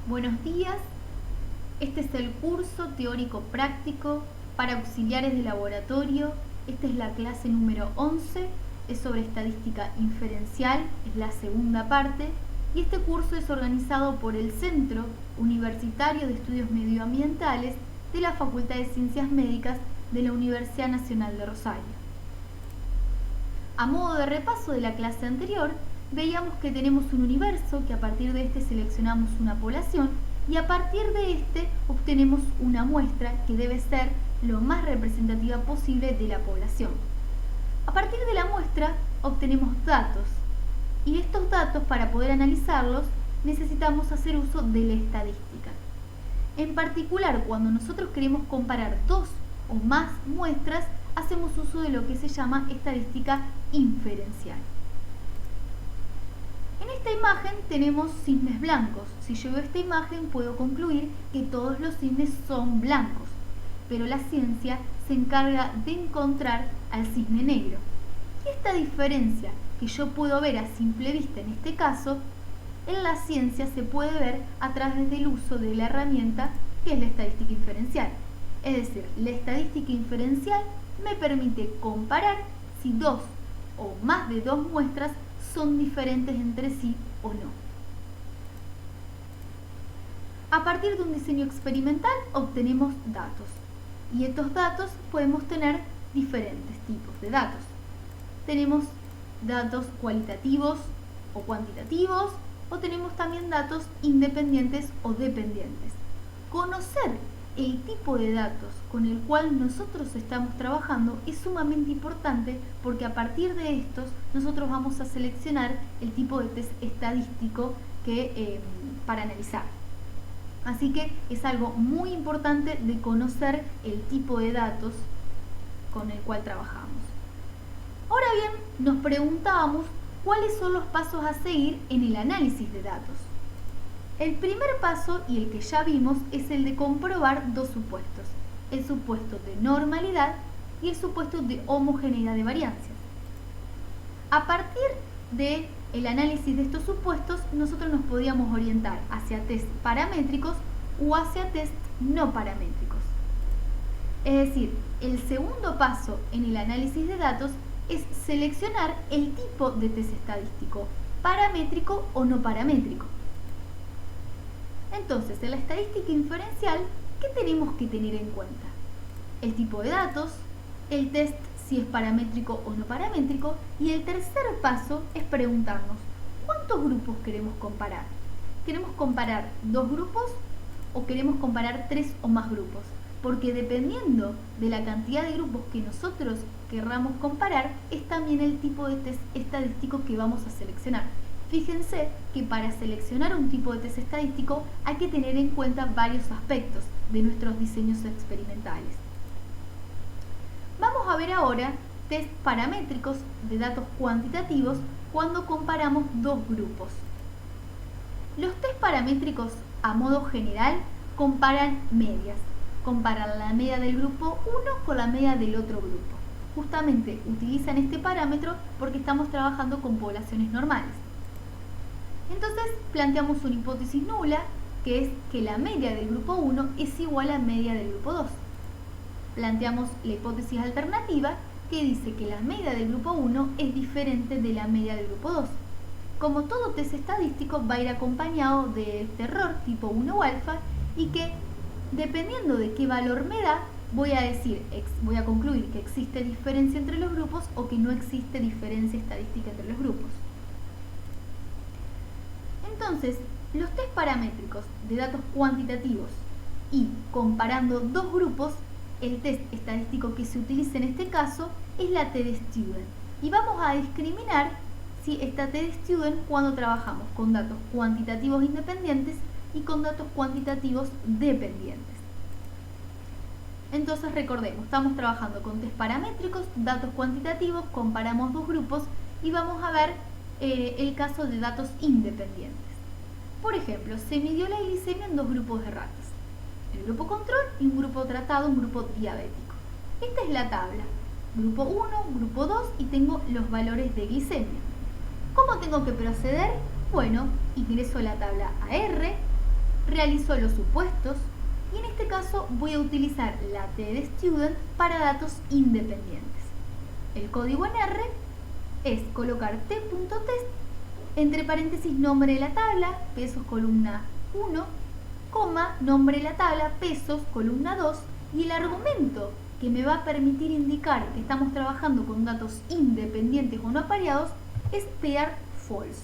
Buenos días, este es el curso teórico práctico para auxiliares de laboratorio. Esta es la clase número 11, es sobre estadística inferencial, es la segunda parte, y este curso es organizado por el Centro Universitario de Estudios Medioambientales de la Facultad de Ciencias Médicas de la Universidad Nacional de Rosario. A modo de repaso de la clase anterior, veíamos que tenemos un universo, que a partir de este seleccionamos una población y a partir de este obtenemos una muestra que debe ser lo más representativa posible de la población. A partir de la muestra obtenemos datos y estos datos, para poder analizarlos, necesitamos hacer uso de la estadística. En particular, cuando nosotros queremos comparar dos o más muestras, hacemos uso de lo que se llama estadística inferencial. En esta imagen tenemos cisnes blancos. Si yo veo esta imagen puedo concluir que todos los cisnes son blancos, pero la ciencia se encarga de encontrar al cisne negro. Y esta diferencia que yo puedo ver a simple vista en este caso, en la ciencia se puede ver a través del uso de la herramienta que es la estadística inferencial. Es decir, la estadística inferencial me permite comparar si dos o más de dos muestras son diferentes entre sí o no. A partir de un diseño experimental obtenemos datos y estos datos podemos tener diferentes tipos de datos. Tenemos datos cualitativos o cuantitativos, o tenemos también datos independientes o dependientes. Conocer el tipo de datos con el cual nosotros estamos trabajando es sumamente importante, porque a partir de estos nosotros vamos a seleccionar el tipo de test estadístico para analizar. Así que es algo muy importante de conocer el tipo de datos con el cual trabajamos. Ahora bien, nos preguntábamos cuáles son los pasos a seguir en el análisis de datos. El primer paso, y el que ya vimos, es el de comprobar dos supuestos: el supuesto de normalidad y el supuesto de homogeneidad de variancias. A partir del análisis de estos supuestos, nosotros nos podíamos orientar hacia test paramétricos o hacia test no paramétricos. Es decir, el segundo paso en el análisis de datos es seleccionar el tipo de test estadístico, paramétrico o no paramétrico. Entonces, en la estadística inferencial, ¿qué tenemos que tener en cuenta? El tipo de datos, el test si es paramétrico o no paramétrico, y el tercer paso es preguntarnos ¿cuántos grupos queremos comparar? ¿Queremos comparar dos grupos o queremos comparar tres o más grupos? Porque dependiendo de la cantidad de grupos que nosotros querramos comparar, es también el tipo de test estadístico que vamos a seleccionar. Fíjense que para seleccionar un tipo de test estadístico hay que tener en cuenta varios aspectos de nuestros diseños experimentales. Vamos a ver ahora test paramétricos de datos cuantitativos cuando comparamos dos grupos. Los test paramétricos, a modo general, comparan medias. Comparan la media del grupo 1 con la media del otro grupo. Justamente utilizan este parámetro porque estamos trabajando con poblaciones normales. Entonces planteamos una hipótesis nula, que es que la media del grupo 1 es igual a la media del grupo 2. Planteamos la hipótesis alternativa, que dice que la media del grupo 1 es diferente de la media del grupo 2. Como todo test estadístico, va a ir acompañado de este error tipo 1 o alfa, y que dependiendo de qué valor me da, voy a concluir que existe diferencia entre los grupos o que no existe diferencia estadística entre los grupos. Entonces, los test paramétricos de datos cuantitativos y comparando dos grupos, el test estadístico que se utiliza en este caso es la t-de-Student. Y vamos a discriminar si esta t-de-Student cuando trabajamos con datos cuantitativos independientes y con datos cuantitativos dependientes. Entonces recordemos, estamos trabajando con test paramétricos, datos cuantitativos, comparamos dos grupos y vamos a ver el caso de datos independientes. Por ejemplo, se midió la glicemia en dos grupos de ratas, el grupo control y un grupo tratado, un grupo diabético. Esta es la tabla, grupo 1, grupo 2, y tengo los valores de glicemia. ¿Cómo tengo que proceder? Bueno, ingreso la tabla AR, realizo los supuestos y en este caso voy a utilizar la T de student para datos independientes. El código en R es colocar t.test, entre paréntesis nombre de la tabla, pesos columna 1, coma, nombre de la tabla, pesos columna 2 y el argumento que me va a permitir indicar que estamos trabajando con datos independientes o no apareados es pear false.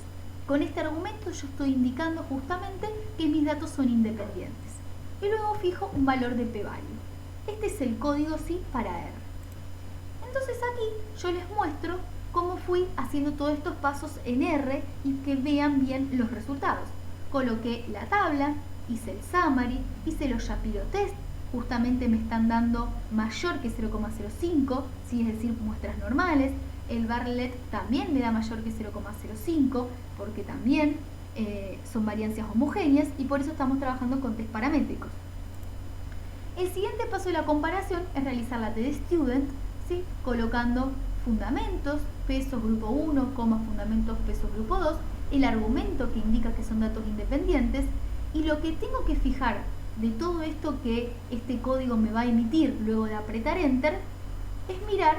Con este argumento yo estoy indicando justamente que mis datos son independientes. Y luego fijo un valor de p-value. Este es el código sí para R. Entonces aquí yo les muestro cómo fui haciendo todos estos pasos en R y que vean bien los resultados. Coloqué la tabla, hice el summary, hice los Shapiro test, justamente me están dando mayor que 0,05, ¿sí? Es decir, muestras normales. El Bartlett también me da mayor que 0,05 porque también son variancias homogéneas y por eso estamos trabajando con test paramétricos. El siguiente paso de la comparación es realizar la T de student, ¿sí? Colocando fundamentos, pesos grupo 1, fundamentos pesos grupo 2, el argumento que indica que son datos independientes y lo que tengo que fijar de todo esto que este código me va a emitir luego de apretar Enter es mirar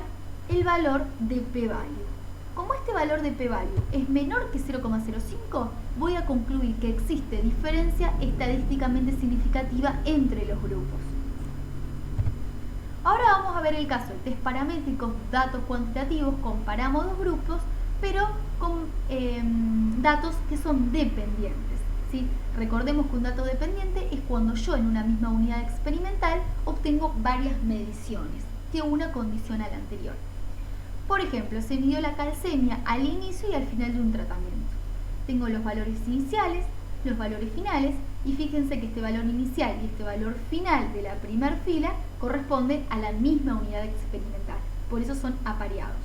el valor de p-value. Como este valor de p-value es menor que 0,05, voy a concluir que existe diferencia estadísticamente significativa entre los grupos. Ahora vamos a ver el caso de test paramétricos, datos cuantitativos, comparamos dos grupos, pero con datos que son dependientes, ¿sí? Recordemos que un dato dependiente es cuando yo en una misma unidad experimental obtengo varias mediciones, que una condiciona a la anterior. Por ejemplo, se midió la calcemia al inicio y al final de un tratamiento. Tengo los valores iniciales, los valores finales, y fíjense que este valor inicial y este valor final de la primera fila corresponden a la misma unidad experimental, por eso son apareados.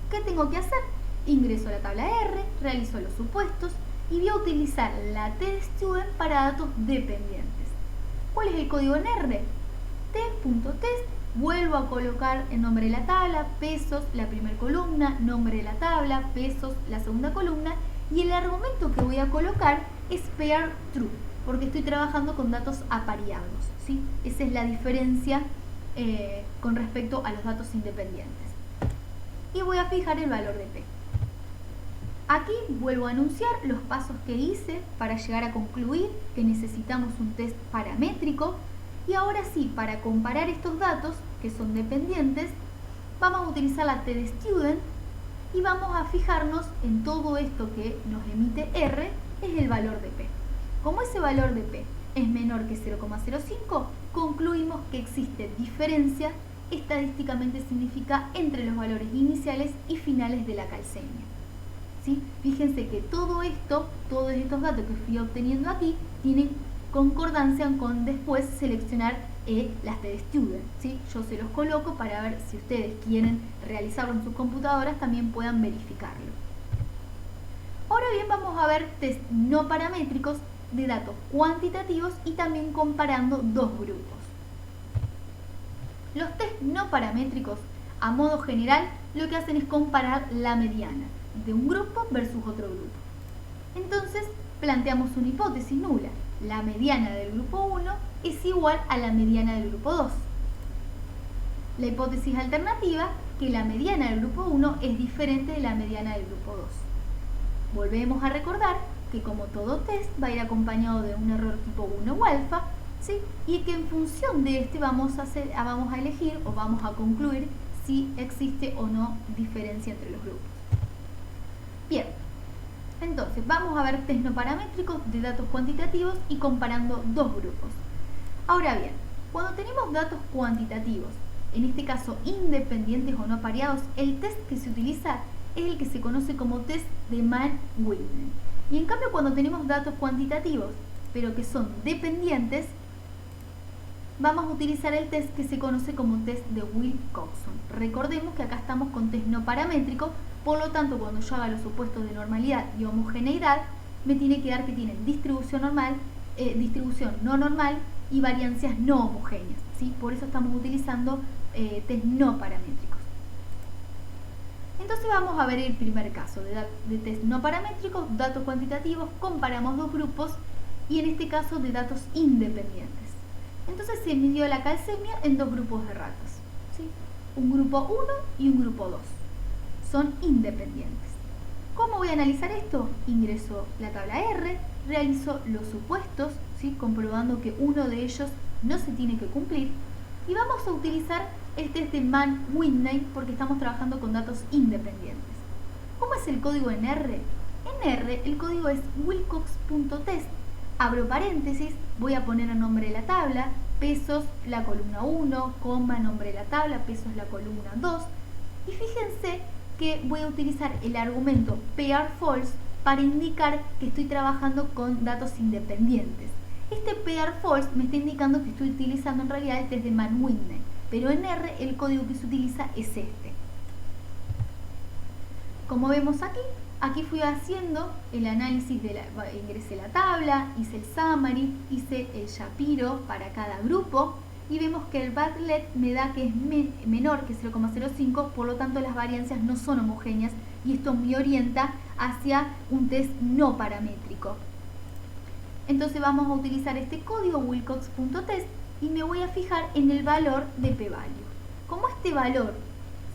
¿Qué tengo que hacer? Ingreso a la tabla R, realizo los supuestos y voy a utilizar la T de student para datos dependientes. ¿Cuál es el código en R? T.test, vuelvo a colocar el nombre de la tabla, pesos, la primera columna, nombre de la tabla, pesos, la segunda columna, y el argumento que voy a colocar es pair true, porque estoy trabajando con datos apareados, ¿sí? Esa es la diferencia con respecto a los datos independientes. Y voy a fijar el valor de P. Aquí vuelvo a anunciar los pasos que hice para llegar a concluir que necesitamos un test paramétrico. Y ahora sí, para comparar estos datos, que son dependientes, vamos a utilizar la T de student y vamos a fijarnos en todo esto que nos emite R, es el valor de P. Como ese valor de P es menor que 0,05, concluimos que existe diferencia estadísticamente significativa entre los valores iniciales y finales de la calcemia, ¿sí? Fíjense que todo esto, todos estos datos que fui obteniendo aquí, tienen concordancia con después seleccionar las T de student, ¿sí? Yo se los coloco para ver si ustedes quieren realizarlo en sus computadoras, también puedan verificarlo. Ahora bien, vamos a ver test no paramétricos de datos cuantitativos y también comparando dos grupos. Los test no paramétricos, a modo general, lo que hacen es comparar la mediana de un grupo versus otro grupo. Entonces, planteamos una hipótesis nula. La mediana del grupo 1 es igual a la mediana del grupo 2. La hipótesis alternativa, que la mediana del grupo 1 es diferente de la mediana del grupo 2. Volvemos a recordar que como todo test va a ir acompañado de un error tipo 1 o alfa, ¿sí? Y que en función de este vamos a elegir o vamos a concluir si existe o no diferencia entre los grupos. Bien, entonces vamos a ver test no paramétricos de datos cuantitativos y comparando dos grupos. Ahora bien, cuando tenemos datos cuantitativos, en este caso independientes o no apareados, el test que se utiliza es el que se conoce como test de Mann-Whitney. Y en cambio, cuando tenemos datos cuantitativos, pero que son dependientes, vamos a utilizar el test que se conoce como test de Wilcoxon. Recordemos que acá estamos con test no paramétrico, por lo tanto, cuando yo haga los supuestos de normalidad y homogeneidad, me tiene que dar que tienen distribución normal, distribución no normal y variancias no homogéneas, ¿sí? Por eso estamos utilizando test no paramétricos. Entonces vamos a ver el primer caso de test no paramétricos, datos cuantitativos, comparamos dos grupos y en este caso de datos independientes. Entonces se midió la calcemia en dos grupos de ratas, ¿sí? Un grupo 1 y un grupo 2. Son independientes. ¿Cómo voy a analizar esto? Ingreso la tabla R, realizo los supuestos, ¿sí? Comprobando que uno de ellos no se tiene que cumplir, y vamos a utilizar el test de Mann-Whitney porque estamos trabajando con datos independientes. ¿Cómo es el código en R? En R el código es wilcox.test. Abro paréntesis, voy a poner el nombre de la tabla, pesos la columna 1, coma, nombre de la tabla, pesos la columna 2, y fíjense que voy a utilizar el argumento pair-false para indicar que estoy trabajando con datos independientes. Este pair-false me está indicando que estoy utilizando en realidad el test de Mann-Whitney, pero en R el código que se utiliza es este. Como vemos aquí fui haciendo el análisis ingresé la tabla, hice el summary, hice el Shapiro para cada grupo, y vemos que el Bartlett me da que es menor que 0,05, por lo tanto las variancias no son homogéneas y esto me orienta hacia un test no paramétrico. Entonces vamos a utilizar este código wilcox.test y me voy a fijar en el valor de p-value. Como este valor,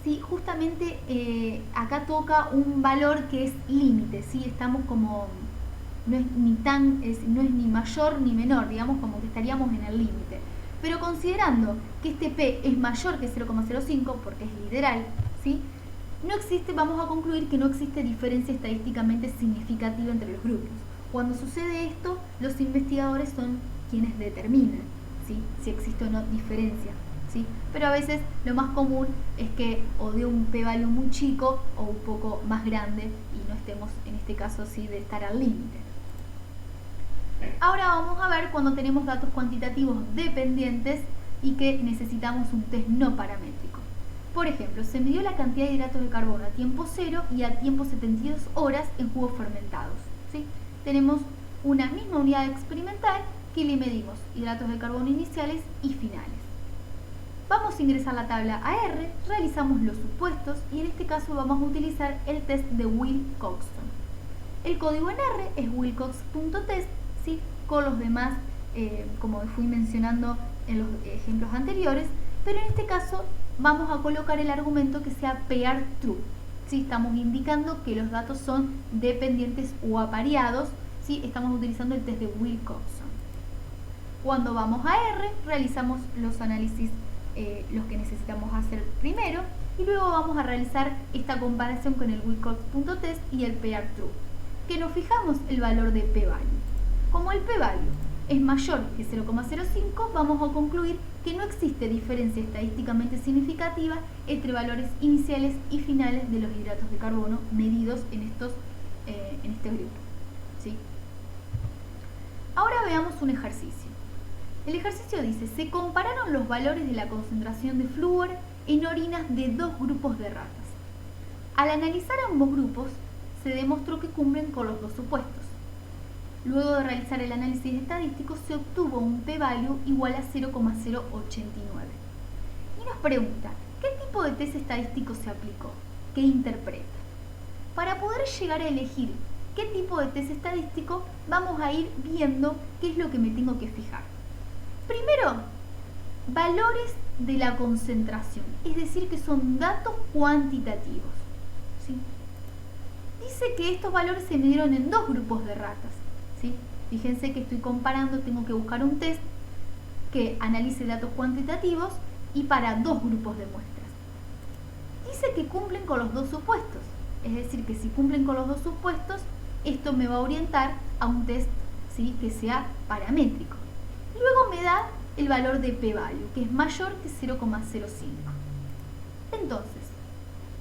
¿sí? Justamente acá toca un valor que es límite, ¿sí? Estamos como, no es ni mayor ni menor, digamos como que estaríamos en el límite. Pero considerando que este P es mayor que 0,05, porque es literal, ¿sí? No existe, vamos a concluir que no existe diferencia estadísticamente significativa entre los grupos. Cuando sucede esto, los investigadores son quienes determinan, ¿sí? Si existe o no diferencia, ¿sí? Pero a veces lo más común es que o de un p-value muy chico o un poco más grande y no estemos, en este caso, sí, de estar al límite. Ahora vamos a ver cuando tenemos datos cuantitativos dependientes y que necesitamos un test no paramétrico. Por ejemplo, se midió la cantidad de hidratos de carbono a tiempo 0 y a tiempo 72 horas en jugos fermentados, ¿sí? Tenemos una misma unidad experimental que le medimos hidratos de carbono iniciales y finales. Vamos a ingresar la tabla a R, realizamos los supuestos y en este caso vamos a utilizar el test de Wilcoxon. El código en R es wilcox.test, ¿sí? Con los demás, como fui mencionando en los ejemplos anteriores, pero en este caso vamos a colocar el argumento que sea pair true. ¿Sí? Estamos indicando que los datos son dependientes o apareados, ¿sí? Estamos utilizando el test de Wilcoxon. Cuando vamos a R, realizamos los análisis, los que necesitamos hacer primero, y luego vamos a realizar esta comparación con el Wilcox.test y el pair true, que nos fijamos el valor de p-value. Como el p-value es mayor que 0,05, vamos a concluir que no existe diferencia estadísticamente significativa entre valores iniciales y finales de los hidratos de carbono medidos en este grupo, ¿sí? Ahora veamos un ejercicio. El ejercicio dice, se compararon los valores de la concentración de flúor en orinas de dos grupos de ratas. Al analizar ambos grupos, se demostró que cumplen con los dos supuestos. Luego de realizar el análisis estadístico, se obtuvo un p-value igual a 0,089. Y nos pregunta, ¿qué tipo de test estadístico se aplicó? ¿Qué interpreta? Para poder llegar a elegir qué tipo de test estadístico, vamos a ir viendo qué es lo que me tengo que fijar. Primero, valores de la concentración, es decir, que son datos cuantitativos, ¿sí? Dice que estos valores se midieron en dos grupos de ratas, ¿sí? Fíjense que estoy comparando, tengo que buscar un test que analice datos cuantitativos y para dos grupos de muestras. Dice que cumplen con los dos supuestos, es decir, que si cumplen con los dos supuestos, esto me va a orientar a un test, ¿sí?, que sea paramétrico. Luego me da el valor de p-value, que es mayor que 0,05. Entonces,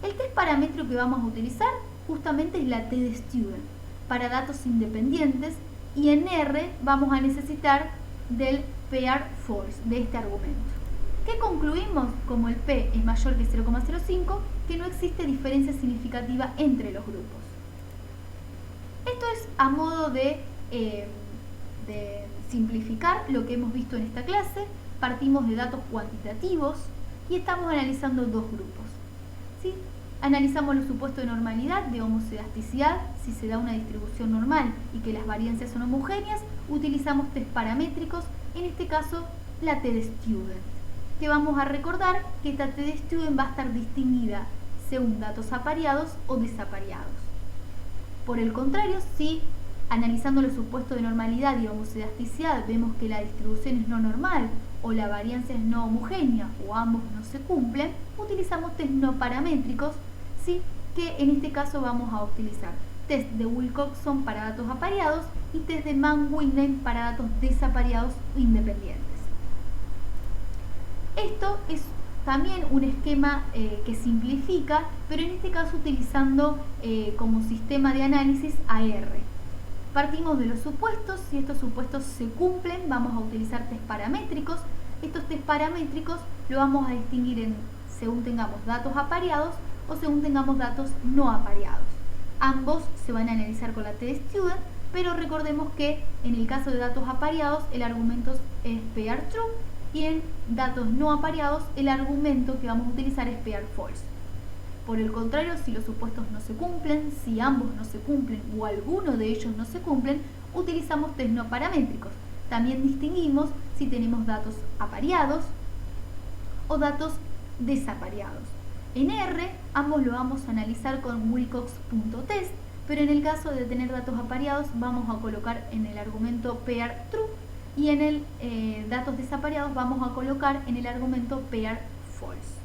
el test paramétrico que vamos a utilizar justamente es la T-de-Student para datos independientes, y en R vamos a necesitar del pair-false, de este argumento. ¿Qué concluimos? Como el P es mayor que 0,05, que no existe diferencia significativa entre los grupos. Esto es a modo de simplificar lo que hemos visto en esta clase. Partimos de datos cuantitativos y estamos analizando dos grupos, ¿sí? Analizamos los supuestos de normalidad, de homocedasticidad, si se da una distribución normal y que las variancias son homogéneas, utilizamos test paramétricos, en este caso la tDStudent, que vamos a recordar que esta tDStudent va a estar distinguida según datos apareados o desapareados. Por el contrario, si analizando los supuestos de normalidad y homoscedasticidad vemos que la distribución es no normal o la varianza es no homogénea o ambos no se cumplen, utilizamos test no paramétricos, ¿sí? Que en este caso vamos a utilizar test de Wilcoxon para datos apareados y test de Mann-Whitney para datos desapareados o independientes. Esto es también un esquema que simplifica, pero en este caso utilizando como sistema de análisis AR. Partimos de los supuestos, si estos supuestos se cumplen vamos a utilizar test paramétricos. Estos test paramétricos lo vamos a distinguir según tengamos datos apareados o según tengamos datos no apareados. Ambos se van a analizar con la tDStudent, pero recordemos que en el caso de datos apareados el argumento es pair true y en datos no apareados el argumento que vamos a utilizar es pair false. Por el contrario, si los supuestos no se cumplen, si ambos no se cumplen o alguno de ellos no se cumplen, utilizamos test no paramétricos. También distinguimos si tenemos datos apareados o datos desapareados. En R, ambos lo vamos a analizar con Wilcox.test, pero en el caso de tener datos apareados vamos a colocar en el argumento pair true y en el datos desapareados vamos a colocar en el argumento pair false.